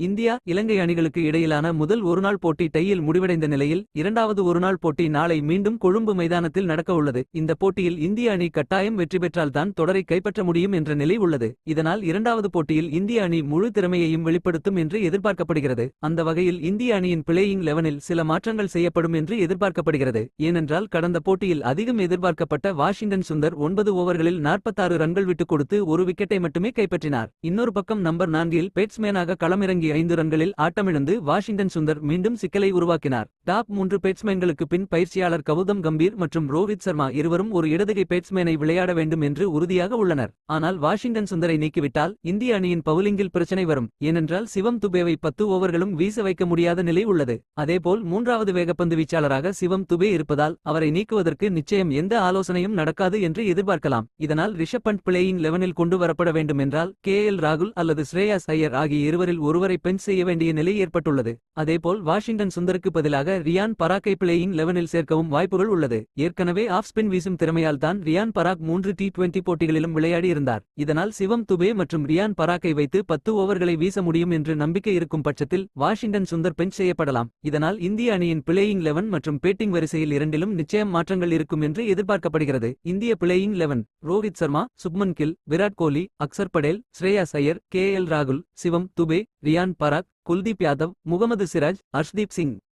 India இலங்கை அணிகளுக்கு இடையிலான முதல் ஒருநாள் போட்டி டையில் முடிவடைந்த நிலையில் இரண்டாவது ஒருநாள் போட்டி நாளை மீண்டும் கொழும்பு மைதானத்தில் நடக்கவுள்ளது. இந்த போட்டியில் இந்திய அணி கட்டாயம் வெற்றி பெற்றால்தான் தொடரை கைப்பற்ற முடியும் என்ற நிலை உள்ளது. இதனால் இரண்டாவது போட்டியில் இந்திய அணி முழு திறமையையும் வெளிப்படுத்தும் என்று எதிர்பார்க்கப்படுகிறது. அந்த வகையில் இந்திய அணியின் பிளேயிங் 11இல் சில மாற்றங்கள் செய்யப்படும் என்று எதிர்பார்க்கப்படுகிறது. ஏனென்றால் கடந்த போட்டியில் அதிகம் எதிர்பார்க்கப்பட்ட வாஷிங்டன் சுந்தர் 9 ஓவர்களில் 46 ரன்கள் விட்டுக் கொடுத்து ஒரு விக்கெட்டை மட்டுமே கைப்பற்றினார். இன்னொரு பக்கம் நம்பர் 4இல் பேட்ஸ்மேனாக களமிறங்கி 5 ரன்களில் ஆட்டமிழந்து வாஷிங்டன் சுந்தர் மீண்டும் சிக்கலை உருவாக்கினார். டாப் 3 பேட்ஸ்மேன்களுக்கு பின் பயிற்சியாளர் கவுதம் கம்பீர் மற்றும் ரோஹித் சர்மா இருவரும் ஒரு இடதுகை பேட்ஸ்மேனை விளையாட வேண்டும் என்று உறுதியாக உள்ளனர். ஆனால் வாஷிங்டன் சுந்தரை நீக்கிவிட்டால் இந்திய அணியின் பவுலிங்கில் பிரச்சனை வரும். ஏனென்றால் சிவம் துபேவை 10 ஓவர்களும் வீச வைக்க முடியாத நிலை உள்ளது. அதேபோல் மூன்றாவது வேகப்பந்து வீச்சாளராக சிவம் துபே இருப்பதால் அவரை நீக்குவதற்கு நிச்சயம் எந்த ஆலோசனையும் நடக்காது என்று எதிர்பார்க்கலாம். இதனால் ரிஷப் பண்ட் பிளேயிங் 11இல் கொண்டு வரப்பட வேண்டும் என்றால் ராகுல் அல்லது ஸ்ரேயாஸ் ஐயர் ஆகிய இருவரில் ஒருவரை பெஞ்ச் செய்ய வேண்டிய நிலை ஏற்பட்டுள்ளது. அதேபோல் வாஷிங்டன் சுந்தருக்கு பதிலாக ரியான் பராக்கை பிளேயிங் 11இல் சேர்க்கவும் வாய்ப்புகள் உள்ளது. ஏற்கனவே ஆஃப் ஸ்பின் வீசும் திறமையால் தான் ரியான் பராக் 3 T20 போட்டிகளிலும் விளையாடி இருந்தார். இதனால் சிவம் துபே மற்றும் ரியான் பராக்கை வைத்து 10 ஓவர்களை வீச முடியும் என்று நம்பிக்கை இருக்கும் பட்சத்தில் வாஷிங்டன் சுந்தர் பெஞ்ச் செய்யப்படலாம். இதனால் இந்திய அணியின் பிளேயிங் 11 மற்றும் பேட்டிங் வரிசையில் இரண்டிலும் நிச்சயம் மாற்றங்கள் இருக்கும் என்று எதிர்பார்க்கப்படுகிறது. இந்திய பிளேயிங் 11: ரோஹித் சர்மா, சுப்மன் கில், விராட் கோலி, அக்சர் படேல், ஸ்ரேயாஸ் ஐயர், ராகுல், சிவம் துபே, ரியான் பராக், குல்தீப் யாதவ், முகமது சிராஜ், அர்ஷ்தீப் சிங்.